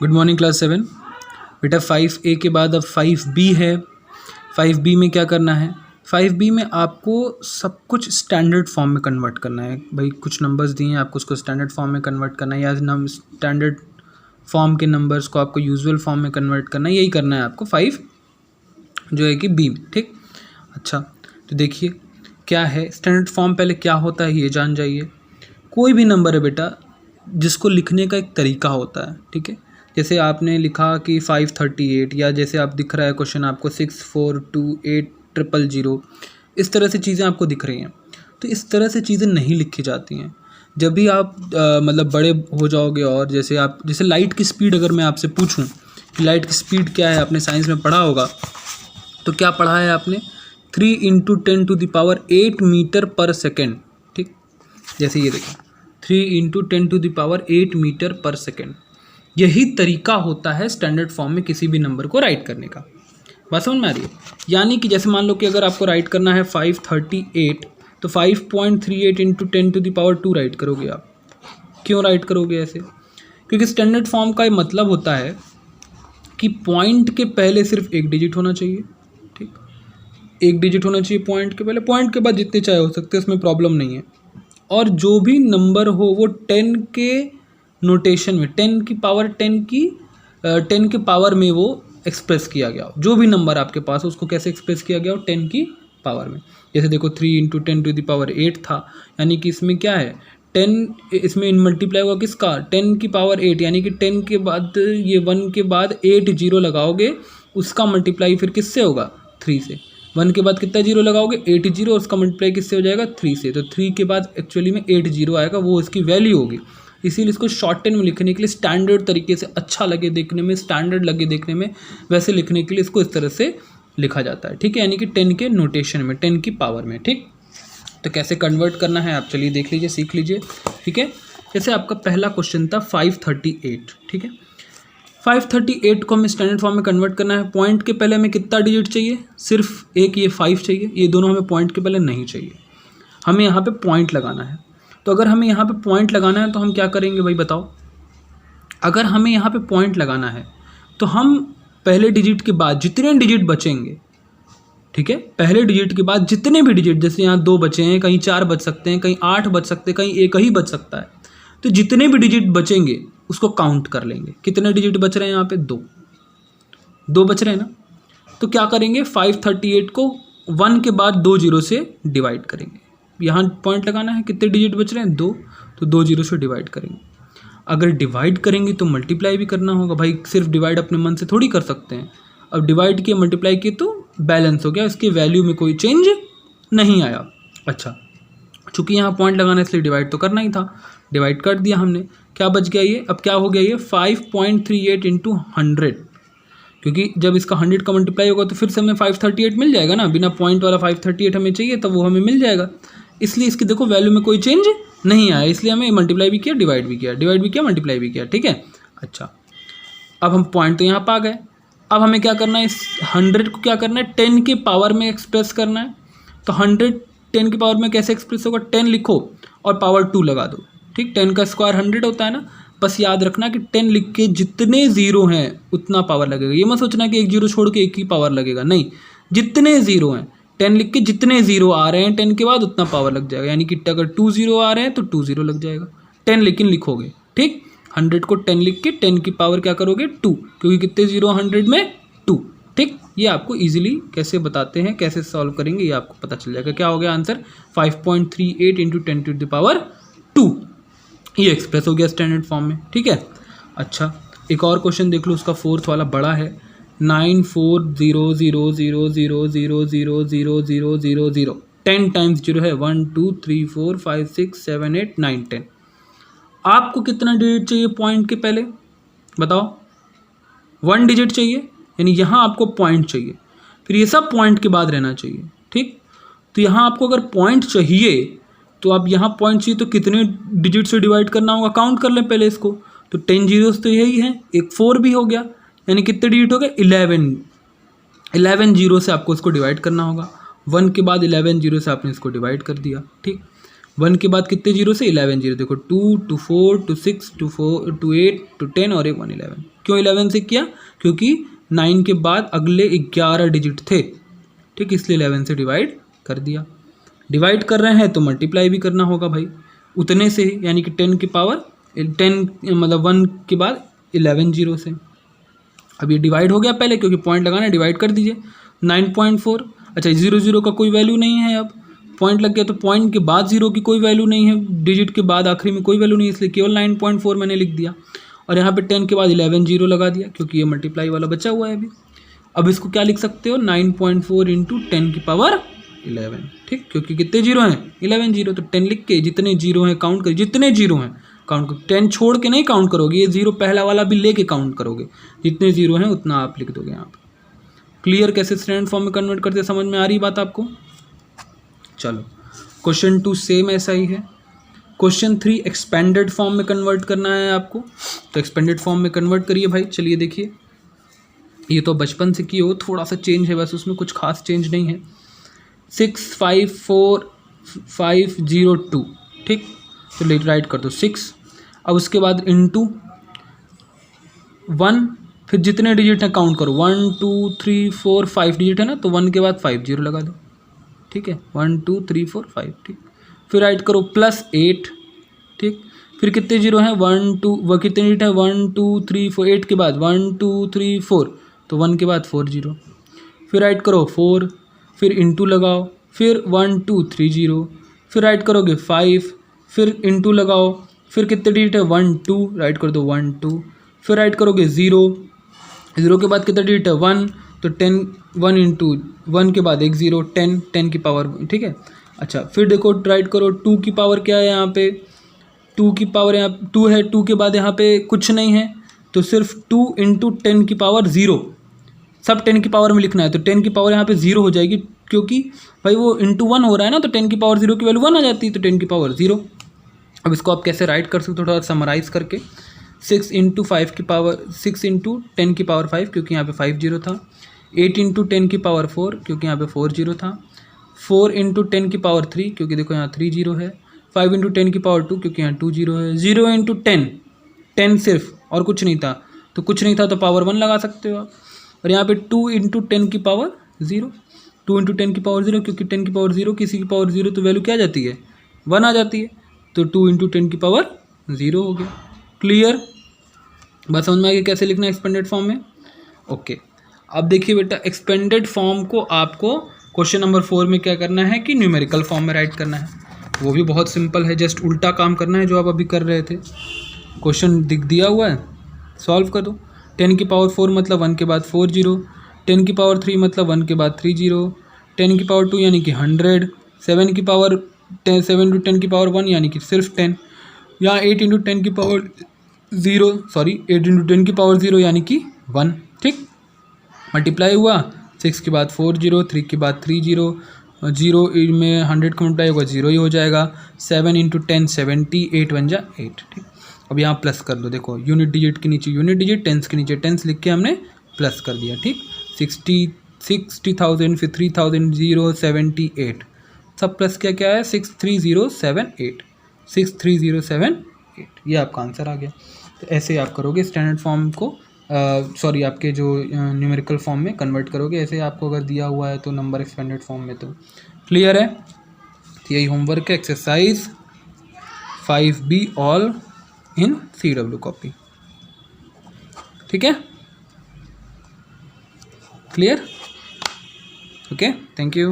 Good morning class 7। बेटा 5A के बाद अब 5B है। 5B में क्या करना है? 5B में आपको सब कुछ स्टैंडर्ड फॉर्म में कन्वर्ट करना है। भाई कुछ नंबर्स दिए हैं, आपको उसको स्टैंडर्ड फॉर्म में कन्वर्ट करना है, या स्टैंडर्ड फॉर्म के नंबर्स को आपको यूजुअल फॉर्म में कन्वर्ट करना है। यही करना है आपको 5 जो है कि B में। ठीक, अच्छा तो देखिए क्या है स्टैंडर्ड फॉर्म, पहले क्या होता है ये जान जाइए। कोई भी नंबर है बेटा जिसको लिखने का एक तरीका होता है, ठीक है। जैसे आपने लिखा कि 538, या जैसे आप दिख रहा है क्वेश्चन आपको 642800, इस तरह से चीज़ें आपको दिख रही हैं। तो इस तरह से चीज़ें नहीं लिखी जाती हैं। जब भी आप मतलब बड़े हो जाओगे, और जैसे लाइट की स्पीड अगर मैं आपसे पूछूं कि लाइट की स्पीड क्या है, आपने साइंस में पढ़ा होगा। तो क्या पढ़ा है आपने? 3 × 10⁸ मीटर पर सेकेंड। ठीक, जैसे ये देखो 3 × 10⁸ मीटर पर सेकेंड। यही तरीका होता है स्टैंडर्ड फॉर्म में किसी भी नंबर को राइट करने का। बात समझ में आ रही है? यानी कि जैसे मान लो कि अगर आपको राइट करना है 538, तो 5.38 × 10⁻² राइट करोगे आप। क्यों राइट करोगे ऐसे? क्योंकि स्टैंडर्ड फॉर्म का मतलब होता है कि पॉइंट के पहले सिर्फ एक डिजिट होना चाहिए। ठीक, एक डिजिट होना चाहिए पॉइंट के पहले, पॉइंट के बाद जितने चाहे हो सकते हैं, उसमें प्रॉब्लम नहीं है। और जो भी नंबर हो वो 10 के नोटेशन में, 10 के पावर में वो एक्सप्रेस किया गया हो। जो भी नंबर आपके पास हो उसको कैसे एक्सप्रेस किया गया हो? 10 की पावर में। जैसे देखो 3 × 10⁸ था, यानी कि इसमें क्या है 10, इसमें मल्टीप्लाई होगा किसका? 10 की पावर 8, यानी कि 10 के बाद ये 1 के बाद 8 जीरो लगाओगे, उसका मल्टीप्लाई फिर किससे होगा? 3 से। 1 के बाद कितना जीरो लगाओगे? 8 जीरो, उसका मल्टीप्लाई किससे हो जाएगा? 3 से। तो 3 के बाद एक्चुअली में 8 जीरो आएगा, वो इसकी वैल्यू होगी। इसीलिए इसको शॉर्टन में लिखने के लिए, स्टैंडर्ड तरीके से अच्छा लगे देखने में, स्टैंडर्ड लगे देखने में, वैसे लिखने के लिए इसको इस तरह से लिखा जाता है। ठीक है, यानी कि 10 के नोटेशन में, 10 की पावर में। ठीक, तो कैसे कन्वर्ट करना है आप चलिए देख लीजिए, सीख लीजिए। ठीक है, जैसे आपका पहला क्वेश्चन था 538। ठीक है, 538 को हमें स्टैंडर्ड फॉर्म में कन्वर्ट करना है। पॉइंट के पहले हमें कितना डिजिट चाहिए? सिर्फ एक, ये 5 चाहिए। ये दोनों हमें पॉइंट के पहले नहीं चाहिए, हमें यहाँ पे पॉइंट लगाना है। तो अगर हमें यहाँ पे पॉइंट लगाना है तो हम क्या करेंगे भाई बताओ? अगर हमें यहाँ पे पॉइंट लगाना है तो हम पहले डिजिट के बाद जितने डिजिट बचेंगे, ठीक है, पहले डिजिट के बाद जितने भी डिजिट, जैसे यहाँ 2 बचे हैं, कहीं 4 बच सकते हैं, कहीं 8 बच सकते हैं, कहीं एक ही बच सकता है, तो जितने भी डिजिट बचेंगे उसको काउंट कर लेंगे। कितने डिजिट बच रहे हैं यहाँ पे? 2 बच रहे हैं ना। तो क्या करेंगे? 538 को 1 के बाद 2 जीरो से डिवाइड करेंगे। यहाँ पॉइंट लगाना है, कितने डिजिट बच रहे हैं? 2, तो 2 जीरो से डिवाइड करेंगे। अगर डिवाइड करेंगे तो मल्टीप्लाई भी करना होगा भाई, सिर्फ डिवाइड अपने मन से थोड़ी कर सकते हैं। अब डिवाइड किया, मल्टीप्लाई किए तो बैलेंस हो गया, इसकी वैल्यू में कोई चेंज नहीं आया। अच्छा, चूँकि यहाँ पॉइंट लगाना इसलिए डिवाइड तो करना ही था, डिवाइड कर दिया हमने। क्या बच गया ये? अब क्या हो गया ये? 5.38 × 100, क्योंकि जब इसका 100 का मल्टीप्लाई होगा तो फिर से हमें 538 मिल जाएगा ना। बिना पॉइंट वाला 538 हमें चाहिए, तब वो हमें मिल जाएगा। इसलिए इसकी देखो वैल्यू में कोई चेंज नहीं आया, इसलिए हमें मल्टीप्लाई भी किया, डिवाइड भी किया, मल्टीप्लाई भी किया। ठीक है, अच्छा अब हम पॉइंट तो यहाँ पर आ गए। अब हमें क्या करना है? इस 100 को क्या करना है? 10 के पावर में एक्सप्रेस करना है। तो 100 10 की पावर में कैसे एक्सप्रेस होगा? 10 लिखो और पावर 2 लगा दो। ठीक, 10 का स्क्वायर 100 होता है ना। बस याद रखना कि 10 लिख के जितने ज़ीरो हैं उतना पावर लगेगा। ये मत सोचना कि एक जीरो छोड़ के एक ही पावर लगेगा, नहीं, जितने ज़ीरो हैं 10 लिख के जितने ज़ीरो आ रहे हैं 10 के बाद उतना पावर लग जाएगा। यानी कि अगर 2 ज़ीरो आ रहे हैं तो 2 ज़ीरो लग जाएगा। 10 लेकिन लिखोगे, ठीक, 100 को 10 लिख के 10 की पावर क्या करोगे? 2, क्योंकि कितने ज़ीरो 100 में? 2। ठीक, ये आपको इजीली कैसे बताते हैं, कैसे सॉल्व करेंगे, ये आपको पता चल जाएगा। क्या हो गया आंसर? 5.38 × 10⁻²। ये एक्सप्रेस हो गया स्टैंडर्ड फॉर्म में। ठीक है, अच्छा एक और क्वेश्चन देख लो, उसका 4th वाला बड़ा है। 940000000000 10 टाइम्स जीरो है। 1 2 3 4 5 6 7 8 9 10। आपको कितना डिजिट चाहिए पॉइंट के पहले बताओ? 1 डिजिट चाहिए, यानी यहाँ आपको पॉइंट चाहिए, फिर ये सब पॉइंट के बाद रहना चाहिए। ठीक, तो यहाँ आपको अगर पॉइंट चाहिए तो आप यहाँ पॉइंट चाहिए तो कितने डिजिट से डिवाइड करना होगा? काउंट कर लें पहले इसको। तो 10 जीरोस तो यही है, एक 4 भी हो गया, यानी कितने डिजिट हो गए? 11 जीरो से आपको इसको डिवाइड करना होगा। 1 के बाद 11 जीरो से आपने इसको डिवाइड कर दिया। ठीक, 1 के बाद कितने जीरो से 11 जीरो, देखो 2 2 4 2 6 2 4 2 8 2 10 और एक 1 11। क्यों 11 से किया? क्योंकि 9 के बाद अगले 11 डिजिट थे, ठीक, इसलिए 11 से डिवाइड कर दिया। डिवाइड कर रहे हैं तो मल्टीप्लाई भी करना होगा भाई उतने से ही, यानी कि 10 की पावर 10 मतलब 1 के बाद 11 जीरो से। अब ये डिवाइड हो गया पहले, क्योंकि पॉइंट लगाना है, डिवाइड कर दीजिए 9.4। अच्छा 0 का कोई वैल्यू नहीं है, अब पॉइंट लग गया तो पॉइंट के बाद 0 की कोई वैल्यू नहीं है, डिजिट के बाद आखिरी में कोई वैल्यू नहीं है, इसलिए केवल 9.4 मैंने लिख दिया। और यहाँ पे 10 के बाद 11 जीरो लगा दिया, क्योंकि ये मल्टीप्लाई वाला बचा हुआ है अभी। अब इसको क्या लिख सकते हो, 9.4 इंटू 10 की पावर 11, ठीक, क्योंकि कितने जीरो हैं 11 जीरो, तो 10 लिख के जितने जीरो हैं काउंट करिए, जितने जीरो हैं काउंट करो, 10 छोड़ के नहीं काउंट करोगे, ये जीरो पहला वाला भी लेके काउंट करोगे, जितने जीरो हैं उतना आप लिख दोगे यहाँ पे। क्लियर? कैसे स्टैंडर्ड फॉर्म में कन्वर्ट करते, समझ में आ रही बात आपको? चलो क्वेश्चन 2 सेम ऐसा ही है। क्वेश्चन 3 एक्सपेंडेड फॉर्म में कन्वर्ट करना है आपको, तो एक्सपेंडेड फॉर्म में कन्वर्ट करिए भाई। चलिए देखिए, ये तो बचपन से किए हो, थोड़ा सा चेंज है बस, उसमें कुछ खास चेंज नहीं है। 654,502, ठीक, तो लेट राइट कर दो 6। अब उसके बाद इंटू 1, फिर जितने डिजिट हैं काउंट करो, 1 2 3 4 5 डिजिट है ना, तो 1 के बाद 5 जीरो लगा दो, ठीक है, 1 2 3 4 5, ठीक। फिर राइट करो +8, ठीक, फिर कितने जीरो हैं 1 2, वह कितने डिजिट है 1 2 3 4, 8 के बाद 1 2 3 4, तो 1 के बाद 4 जीरो। फिर राइट करो 4, फिर इंटू लगाओ, फिर 1 2 3 जीरो, फिर राइट करोगे 5, फिर इंटू लगाओ, फिर कितने डिजिट है 1 2, राइट कर दो 1 2, फिर राइट करोगे 0, 0 के बाद कितने डिजिट है 1, तो 10 1 इंटू 1 के बाद एक 0, 10 10 की पावर, ठीक है। अच्छा फिर देखो राइट करो 2 की पावर क्या है यहाँ पे, 2 की पावर यहाँ 2 है, 2 के बाद यहाँ पे कुछ नहीं है, तो सिर्फ 2 इंटू 10 की पावर 0, सब 10 की पावर में लिखना है, तो 10 की पावर यहाँ पे 0 हो जाएगी, क्योंकि भाई वो इंटू 1 हो रहा है ना, तो 10 की पावर 0 की वैल्यू 1 आ जाती है, तो 10 की पावर 0। अब इसको आप कैसे राइट कर सकते हो, थोड़ा समराइज करके, 6 इंटू 5 की पावर 6 इंटू 10 की पावर 5, क्योंकि यहाँ पे 5 जीरो था, 8 इंटू 10 की पावर 4, क्योंकि यहाँ पे 4 जीरो था, 4 इंटू 10 की पावर 3, क्योंकि देखो यहाँ 3 जीरो है, 5 इंटू 10 की पावर 2, क्योंकि यहाँ 2 जीरो है, 0 इंटू 10, 10 सिर्फ और कुछ नहीं था, तो कुछ नहीं था तो पावर 1 लगा सकते हो आप। और यहाँ पे 2 इंटू 10 की पावर 0, 2 इंटू 10 की पावर 0, क्योंकि 10 की पावर 0 किसी की पावर 0 तो वैल्यू क्या आ जाती है 1 आ जाती है, तो 2 इंटू 10 की पावर 0 हो गया। क्लियर? बस समझ में आ गया कैसे लिखना है एक्सपेंडेड फॉर्म में? ओके। अब देखिए बेटा, एक्सपेंडेड फॉर्म को आपको क्वेश्चन नंबर 4 में क्या करना है कि न्यूमेरिकल फॉर्म में राइट करना है। वो भी बहुत सिंपल है, जस्ट उल्टा काम करना है जो आप अभी कर रहे थे। क्वेश्चन दिया हुआ है, सॉल्व कर दो। 10 की पावर 4 मतलब 1 के बाद 4 जीरो, 10 की पावर 3 मतलब 1 के बाद 3 जीरो, 10 की पावर 2 यानी कि 100, 7 की पावर 10, 7 इंटू 10 की पावर 1 यानी कि सिर्फ 10, यहाँ 8 इंटू 10 की पावर 0, सॉरी 8 इंटू 10 की पावर 0 यानी कि 1, ठीक। मल्टीप्लाई हुआ, 6 के बाद 4 जीरो, 3 के बाद 3 जीरो, 0 में 100 का मल्टीप्लाई होगा 0 ही हो जाएगा, 7 इंटू 10 70, 8 बन जा 8, ठीक। अब यहाँ प्लस कर दो, देखो यूनिट डिजिट के नीचे यूनिट डिजिट, टेंस के नीचे टेंस लिख के हमने प्लस कर दिया, ठीक। 60,000 फिर 3,000 0 78, सब प्लस क्या क्या है 63078, 63078, ये आपका आंसर आ गया। तो ऐसे आप करोगे स्टैंडर्ड फॉर्म को, सॉरी आपके जो न्यूमेरिकल फॉर्म में कन्वर्ट करोगे, ऐसे आपको अगर दिया हुआ है तो नंबर एक्सपेंडेड फॉर्म में। तो क्लियर है? यही होमवर्क है, exercise 5B all in CW copy, ठीक है? क्लियर? Okay, thank you.